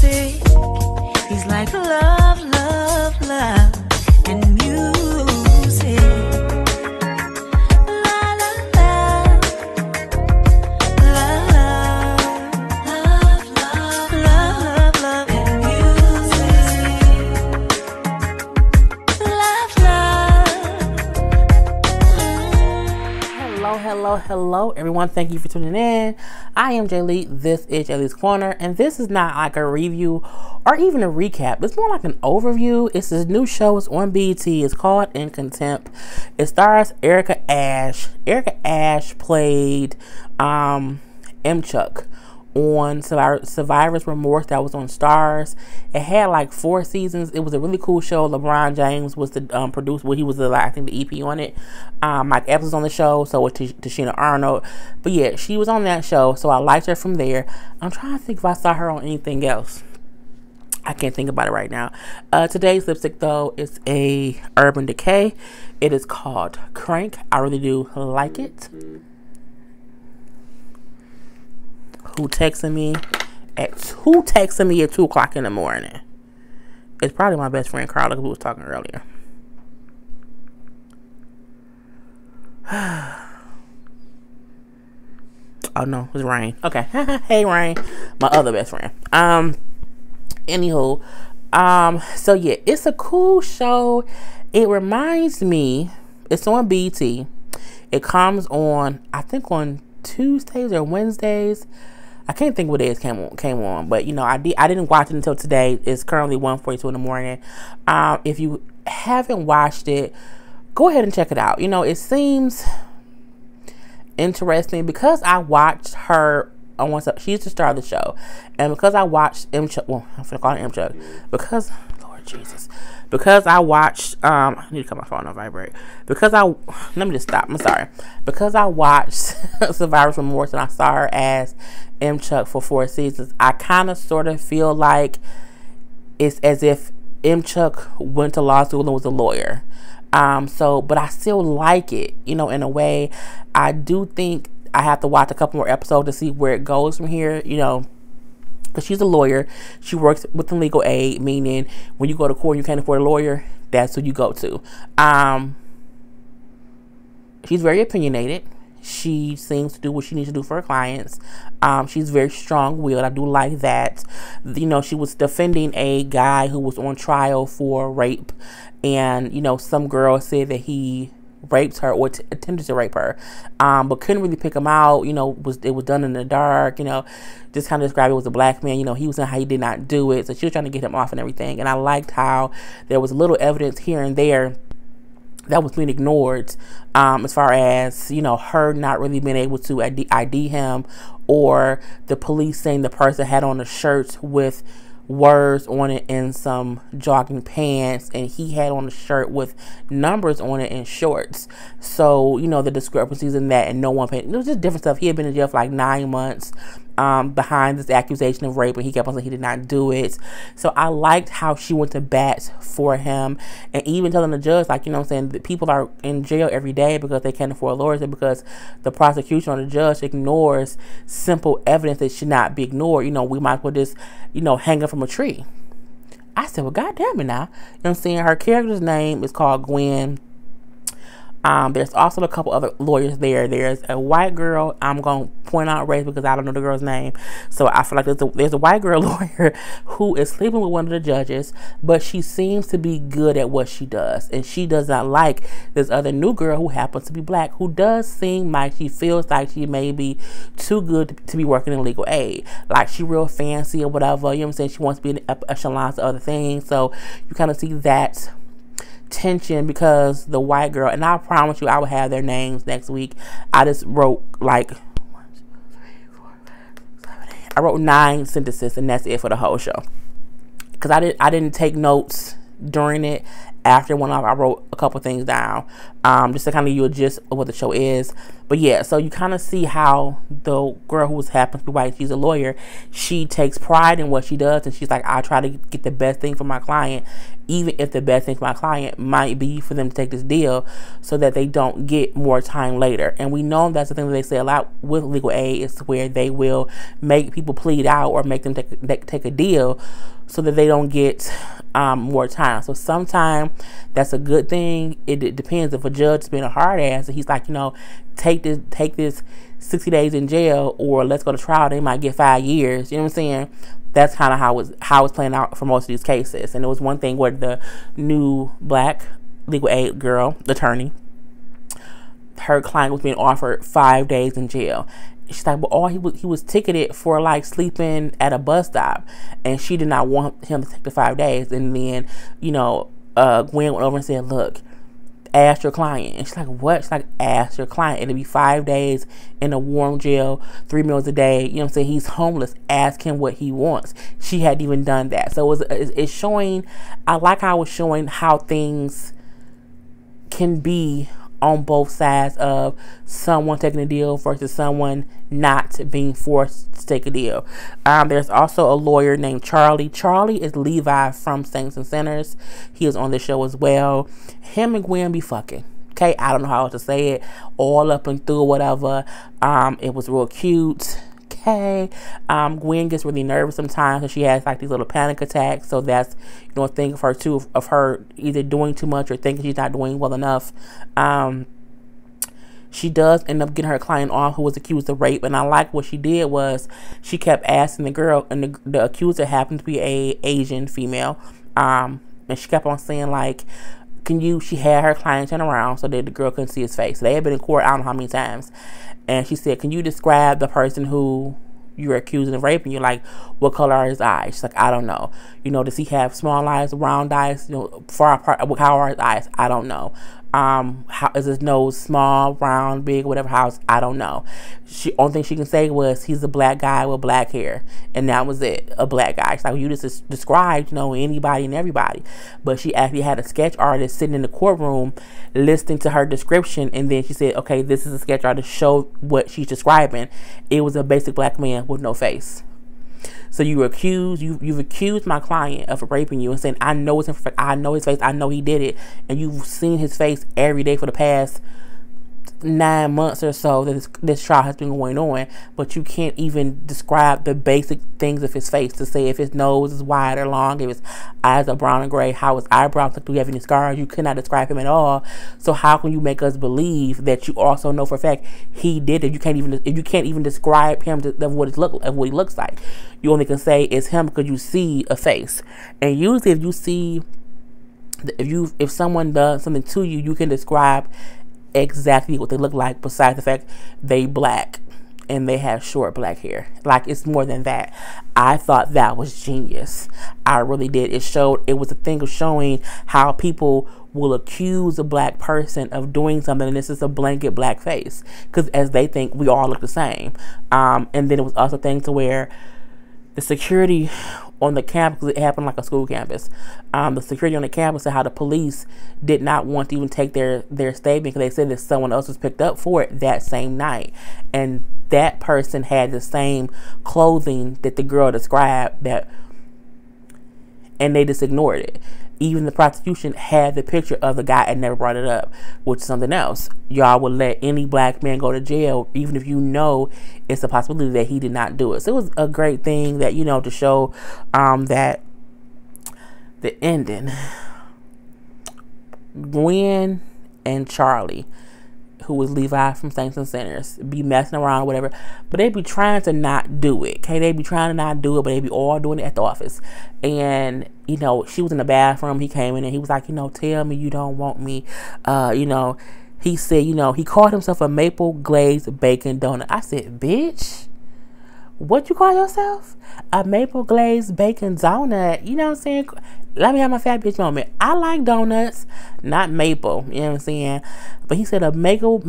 music. He's like love, love, love, and music. La la la, love, love, love, love, love, and music. Love, love. Hello, everyone. Thank you for tuning in. I am Jaylee. This is Jaylee's Corner, and this is not like a review or even a recap. It's more like an overview. It's this new show. It's on BET. It's called In Contempt. It stars Erica Ash. Erica Ash played M. Chuck on Survivor's Remorse that was on Stars. It had like 4 seasons. It was a really cool show. LeBron James was the producer. Well, he was I think the EP on it. Mike Epps was on the show, so was Tashina Arnold. But yeah, she was on that show, so I liked her from there. I'm trying to think if I saw her on anything else. I can't think about it right now. Today's lipstick, though, is a Urban Decay. It is called Crank. I really do like it. Who texted me at 2 o'clock in the morning? It's probably my best friend Karla, who was talking earlier. Oh no, it was Rain. Okay. Hey Rain. My other best friend. Anywho. So yeah, it's a cool show. It reminds me, it's on BT. It comes on, I think on Tuesdays or Wednesdays. I can't think what days came on, but you know, I didn't watch it until today. It's currently 1:42 in the morning. If you haven't watched it, go ahead and check it out. You know, it seems interesting because I watched her on one. She used to star the show, and because I watched M. Chuck, well, I'm gonna call her M. Chuck because Lord Jesus, because I watched. I need to cut my phone on vibrate because let me just stop. I'm sorry. Because I watched Survivor's Remorse and I saw her as M. Chuck for 4 seasons. I kind of sort of feel like it's as if M. Chuck went to law school and was a lawyer. But I still like it, you know, in a way. I do think I have to watch a couple more episodes to see where it goes from here, you know, because she's a lawyer. She works with the legal aid, meaning when you go to court and you can't afford a lawyer, that's who you go to. She's very opinionated. She seems to do what she needs to do for her clients. She's very strong-willed. I do like that. You know, she was defending a guy who was on trial for rape. And, you know, some girl said that he raped her or attempted to rape her. But couldn't really pick him out. You know, it was done in the dark. You know, just kind of described it was a black man. You know, he was saying how he did not do it. So she was trying to get him off and everything. And I liked how there was a little evidence here and there that was being ignored, as far as, you know, her not really being able to ID him, or the police saying the person had on a shirt with words on it and some jogging pants, and he had on a shirt with numbers on it and shorts. So, you know, the discrepancies in that, and no one paid. It was just different stuff. He had been in jail for like 9 months behind this accusation of rape, and he kept on saying he did not do it. So I liked how she went to bat for him, and even telling the judge, like, you know what I'm saying, that people are in jail every day because they can't afford lawyers, and because the prosecution or the judge ignores simple evidence that should not be ignored. You know, we might put this, you know, hanging from a tree. I said, well, God damn it now. You know what I'm saying? Her character's name is called Gwen. There's also a couple other lawyers there. There's a white girl. I'm going to point out race because I don't know the girl's name. So I feel like there's a white girl lawyer who is sleeping with one of the judges, but she seems to be good at what she does. And she does not like this other new girl who happens to be black, who does seem like she feels like she may be too good to be working in legal aid. Like she real fancy or whatever. You know what I'm saying? She wants to be in the echelons of other things. So you kind of see that tension because the white girl, and I promise you I will have their names next week. I just wrote like I wrote 9 sentences and that's it for the whole show, because I didn't take notes during it. After it went off, I wrote a couple things down, just to kind of give you a gist of what the show is. But yeah, so you kind of see how the girl who happens to be white, she's a lawyer, she takes pride in what she does, and she's like, I try to get the best thing for my client, even if the best thing for my client might be for them to take this deal so that they don't get more time later. And we know that's the thing that they say a lot with legal aid, is where they will make people plead out or make them take a deal so that they don't get more time. So sometimes that's a good thing. It depends. If a judge is being a hard ass and he's like, take this 60 days in jail, or let's go to trial, they might get 5 years. You know what I'm saying? That's kind of how it's playing out for most of these cases. And there was one thing where the new black legal aid girl, attorney, her client was being offered 5 days in jail. She's like, well, he was ticketed for like sleeping at a bus stop, and she did not want him to take the 5 days. And then, Gwen went over and said, look, ask your client. And she's like, what? She's like, ask your client. It'll be 5 days in a warm jail, 3 meals a day. You know what I'm saying? He's homeless. Ask him what he wants. She hadn't even done that. So it's showing, I like how it's showing how things can be on both sides of someone taking a deal versus someone not being forced to take a deal. There's also a lawyer named Charlie. Charlie is Levi from Saints and Sinners. He is on the show as well. Him and Gwen be fucking. Okay, I don't know how else to say it. All up and through, whatever. It was real cute. Okay. Gwen gets really nervous sometimes, and she has like these little panic attacks. So that's, a thing of her too, of her either doing too much or thinking she's not doing well enough. She does end up getting her client off, who was accused of rape. And I like what she did was she kept asking the girl, and the accuser happened to be a Asian female. And she kept on saying like, she had her client turn around so that the girl couldn't see his face. So they had been in court, I don't know how many times. And she said, can you describe the person who you're accusing of raping? You're like, what color are his eyes? She's like, I don't know. Does he have small eyes, round eyes, far apart? How are his eyes? I don't know. How is his nose? Small, round, big, whatever. House? I don't know. Only thing she can say was he's a black guy with black hair, and that was it. A black guy. It's like, you just described, anybody and everybody. But she actually had a sketch artist sitting in the courtroom listening to her description, and then she said, okay, this is a sketch artist, show what she's describing. It was a basic black man with no face. So you've accused my client of raping you and saying, I know it's imperfect, I know his face, I know he did it, and you've seen his face every day for the past 9 months or so that this trial has been going on, but you can't even describe the basic things of his face to say if his nose is wide or long, if his eyes are brown or gray, how his eyebrows look, do he have any scars. You cannot describe him at all. So how can you make us believe that you also know for a fact he did it? You can't even describe him of what he looks like. You only can say it's him because you see a face. And usually if someone does something to you, you can describe exactly what they look like, besides the fact they black and they have short black hair. Like, it's more than that. I thought that was genius. I really did. It was a thing of showing how people will accuse a black person of doing something, and this is a blanket black face, because as they think we all look the same. And then it was also a thing to where the security on the campus, it happened like a school campus. The security on the campus said how the police did not want to even take their statement because they said that someone else was picked up for it that same night. And that person had the same clothing that the girl described, and they just ignored it. Even the prosecution had the picture of the guy and never brought it up, which is something else. Y'all would let any black man go to jail, even if you know it's a possibility that he did not do it. So it was a great thing that, to show that the ending, Gwen and Charlie, who was Levi from Saints and Sinners, be messing around, whatever, but they be trying to not do it. Okay, they be trying to not do it, but they be all doing it at the office. And she was in the bathroom. He came in and he was like, tell me you don't want me. He said, he called himself a maple glazed bacon donut. I said, bitch, what you call yourself? A maple glazed bacon donut. You know what I'm saying? Let me have my fat bitch moment. I like donuts, not maple. You know what I'm saying? But he said a maple.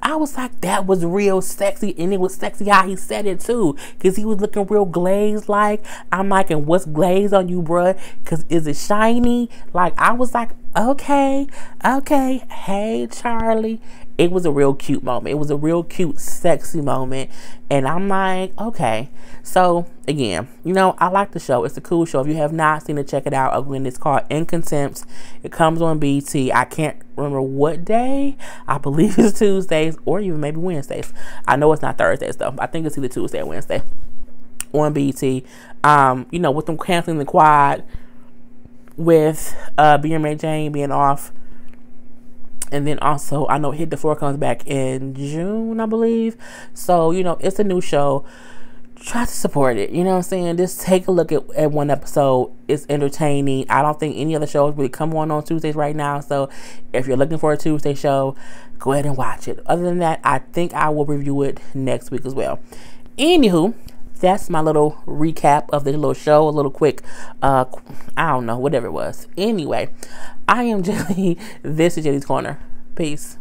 I was like, that was real sexy. And it was sexy how he said it too. Because he was looking real glazed like. I'm like, and what's glazed on you, bruh? Because is it shiny? Like, I was like, okay. Hey, Charlie. It was a real cute moment. It was a real cute, sexy moment. And I'm like, okay. So, again, you know, I like the show. It's a cool show. If you have not seen it, check it out. Again, it's called In Contempt. It comes on BT. I can't remember what day. I believe it's Tuesdays or even maybe Wednesdays. I know it's not Thursdays, though. I think it's either Tuesday or Wednesday on BT. You know, with them canceling the quad, with Mary Jane being off. And then also, I know Hit the Floor comes back in June, I believe. So, you know, it's a new show. Try to support it. You know what I'm saying? Just take a look at one episode. It's entertaining. I don't think any other shows really come on Tuesdays right now. So, if you're looking for a Tuesday show, go ahead and watch it. Other than that, I think I will review it next week as well. Anywho, that's my little recap of the little show. A little quick, I don't know, whatever it was. Anyway, I am Jelly. This is Jelly's Corner. Peace.